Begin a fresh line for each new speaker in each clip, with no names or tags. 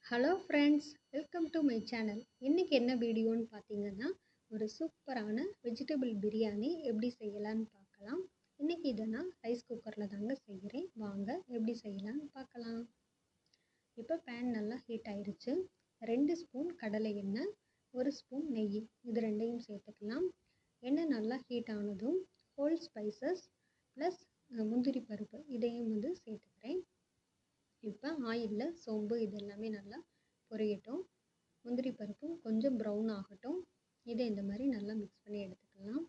Hello friends, welcome to my channel. இன்றைக்கி என்ன வீடியோன்னு பார்த்தீங்கன்னா, ஒரு சூப்பரான வெஜிடபிள் பிரியாணி எப்படி செய்யலான்னு பார்க்கலாம். இன்றைக்கி இதை நான் ரைஸ் குக்கரில் தாங்க செய்கிறேன். வாங்க எப்படி செய்யலான்னு பார்க்கலாம். இப்போ பேன் நல்லா ஹீட் ஆயிடுச்சு. 2 ஸ்பூன் கடலை எண்ணெய், 1 ஸ்பூன் நெய், இது ரெண்டையும் சேர்த்துக்கலாம். எண்ணெய் நல்லா ஹீட் ஆனதும் ஹோல் ஸ்பைசஸ் ப்ளஸ் முந்திரி பருப்பு இதையும் சேர்த்துக்கிறேன். இப்போ ஆயிலில் சோம்பு இது எல்லாமே நல்லா பொரியட்டும். முந்திரி பருப்பும் கொஞ்சம் ப்ரௌன் ஆகட்டும். இதை இந்த மாதிரி நல்லா மிக்ஸ் பண்ணி எடுத்துக்கலாம்.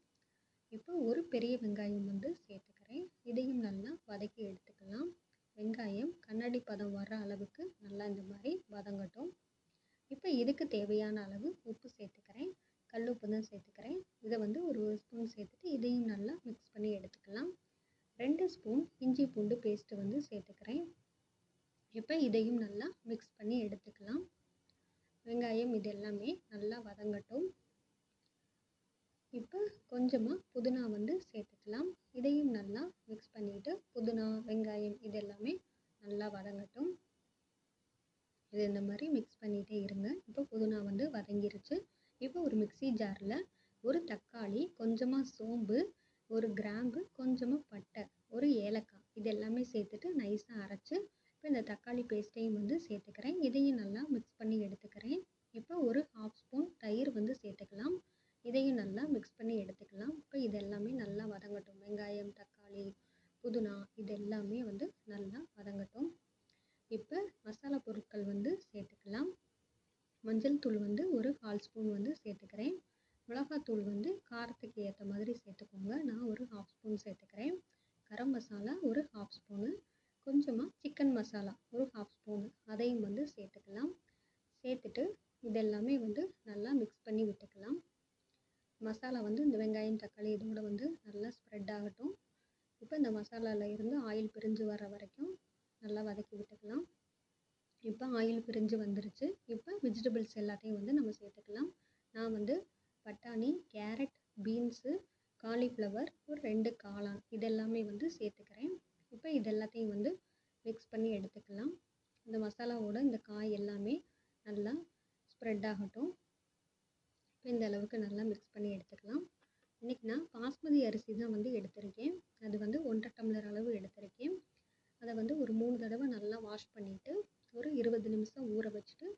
இப்போ ஒரு பெரிய வெங்காயம் சேர்த்துக்கிறேன். இதையும் நல்லா வதக்கி எடுத்துக்கலாம். வெங்காயம் கண்ணாடி பதம் வர்ற அளவுக்கு நல்லா இந்த மாதிரி வதங்கட்டும். இப்போ இதுக்கு தேவையான அளவு உப்பு சேர்த்துக்கிறேன். கல் உப்பு தான் சேர்த்துக்கிறேன். இதை ஒரு ஸ்பூன் சேர்த்துட்டு இதையும் நல்லா மிக்ஸ் பண்ணி எடுத்துக்கலாம். 2 ஸ்பூன் இஞ்சி பூண்டு பேஸ்ட்டு சேர்த்துக்கிறேன். இப்போ இதையும் நல்லா மிக்ஸ் பண்ணி எடுத்துக்கலாம். வெங்காயம் இது எல்லாமே நல்லா வதங்கட்டும். இப்போ கொஞ்சமாக புதினா சேர்த்துக்கலாம். இதையும் நல்லா மிக்ஸ் பண்ணிவிட்டு புதினா வெங்காயம் இது எல்லாமே நல்லா வதங்கட்டும். இது இந்த மாதிரி மிக்ஸ் பண்ணிகிட்டே இருங்க. இப்போ புதினா வதங்கிருச்சு. இப்போ ஒரு மிக்ஸி ஜாரில் ஒரு தக்காளி, கொஞ்சமாக சோம்பு, ஒரு கிராம்பு, கொஞ்சமாக பட்டை, ஒரு ஏலக்காய் இது எல்லாமே சேர்த்துட்டு நைஸாக அரைச்சி இப்போ இந்த தக்காளி பேஸ்ட்டையும் சேர்த்துக்கிறேன். இதையும் நல்லா மிக்ஸ் பண்ணி எடுத்துக்கிறேன். இப்போ ஒரு 1/2 ஸ்பூன் தயிர் சேர்த்துக்கலாம். இதையும் நல்லா மிக்ஸ் பண்ணி எடுத்துக்கலாம். இப்போ இது எல்லாமே நல்லா வதங்கட்டும். வெங்காயம், தக்காளி, புதினா இது எல்லாமே நல்லா வதங்கட்டும். இப்போ மசாலா பொருட்கள் சேர்த்துக்கலாம். மஞ்சள் தூள் ஒரு 1/4 ஸ்பூன் சேர்த்துக்கிறேன். மிளகாத்தூள் காரத்துக்கு ஏற்ற மாதிரி சேர்த்துக்கோங்க. நான் ஒரு 1/2 ஸ்பூன் சேர்த்துக்கிறேன். கரம் மசாலா ஒரு 1/2 ஸ்பூனு, கொஞ்சமாக சிக்கன் மசாலா ஒரு 1/2 ஸ்பூனு அதையும் சேர்த்துக்கலாம். சேர்த்துட்டு இதெல்லாமே நல்லா மிக்ஸ் பண்ணி விட்டுக்கலாம். மசாலா இந்த வெங்காயம் தக்காளி இதோட நல்லா ஸ்ப்ரெட் ஆகட்டும். இப்போ இந்த மசாலாவில் இருந்து ஆயில் பிரிஞ்சு வர வரைக்கும் நல்லா வதக்கி விட்டுக்கலாம். இப்போ ஆயில் பிரிஞ்சு வந்துருச்சு. இப்போ வெஜிடபிள்ஸ் எல்லாத்தையும் நம்ம சேர்த்துக்கலாம். நான் பட்டாணி, கேரட், பீன்ஸு, காலிஃப்ளவர், ஒரு 2 காளான் இதெல்லாமே சேர்த்துக்கிறேன். இப்போ இதெல்லாத்தையும் மிக்ஸ் பண்ணி எடுத்துக்கலாம். இந்த மசாலாவோட இந்த காய் எல்லாமே நல்லா ஸ்ப்ரெட் ஆகட்டும். இப்போ இந்த அளவுக்கு நல்லா மிக்ஸ் பண்ணி எடுத்துக்கலாம். இன்றைக்கி நான் பாஸ்மதி அரிசி தான் எடுத்திருக்கேன். அது 1.5 டம்ளர் அளவு எடுத்திருக்கேன். அதை ஒரு 3 தடவை நல்லா வாஷ் பண்ணிவிட்டு ஒரு 20 நிமிஷம் ஊற வச்சுட்டு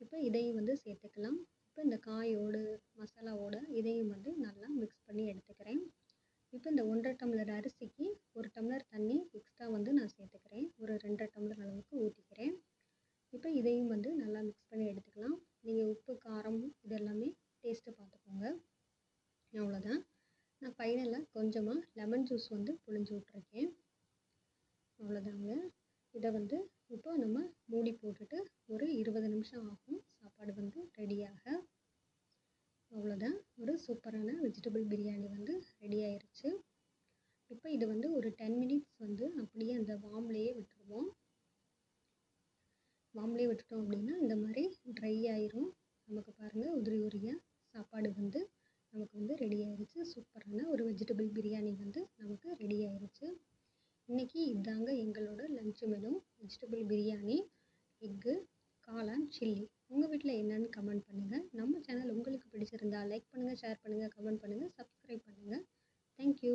இப்போ இதையும் சேர்த்துக்கலாம். இப்போ இந்த காயோடு மசாலாவோட இதையும் நல்லா மிக்ஸ் பண்ணி எடுத்துக்கிறேன். இப்போ இந்த 1.5 டம்ளர் அரிசிக்கு 1 டம்ளர் தண்ணி எக்ஸ்ட்ரா நான் சேர்த்துக்கிறேன். ஒரு 2.5 டம்ளர் அளவுக்கு ஊற்றிக்கிறேன். இப்போ இதையும் நல்லா மிக்ஸ் பண்ணி எடுத்துக்கலாம். நீங்கள் உப்பு, காரம் இதெல்லாமே டேஸ்ட்டு பார்த்துக்கோங்க. அவ்வளோதான். நான் ஃபைனலாக கொஞ்சமாக லெமன் ஜூஸ் புழிஞ்சு விட்ருக்கேன். அவ்வளோதாங்க. இதை இப்போ நம்ம மூடி போட்டுட்டு ஒரு 20 நிமிஷம் ஆகும் சாப்பாடு ரெடியாக. அவ்வளோதான். ஒரு சூப்பரான வெஜிடபிள் பிரியாணி ரெடி ஆயிடுச்சு. இப்போ இது ஒரு 10 மினிட்ஸ் அப்படியே அந்த வார்ம்லேயே விட்டுருவோம். வார்ம்லேயே விட்டுட்டோம் அப்படின்னா இந்த மாதிரி ட்ரை ஆயிரும். நமக்கு பாருங்கள் உதிரி உதிரியாக சாப்பாடு நமக்கு ரெடி ஆயிடுச்சு. சூப்பரான ஒரு வெஜிடபிள் பிரியாணி நமக்கு ரெடி ஆயிடுச்சு. இன்றைக்கி இதாங்க எங்களோட lunch menu. Vegetable biryani, egg, காளான், சில்லி. உங்கள் வீட்டில் என்னென்னு கமெண்ட் பண்ணுங்கள். நம்ம சேனல் உங்களுக்கு பிடிச்சிருந்தா லைக் பண்ணுங்கள், ஷேர் பண்ணுங்கள், கமெண்ட் பண்ணுங்கள், சப்ஸ்கிரைப் பண்ணுங்கள். தேங்க்யூ.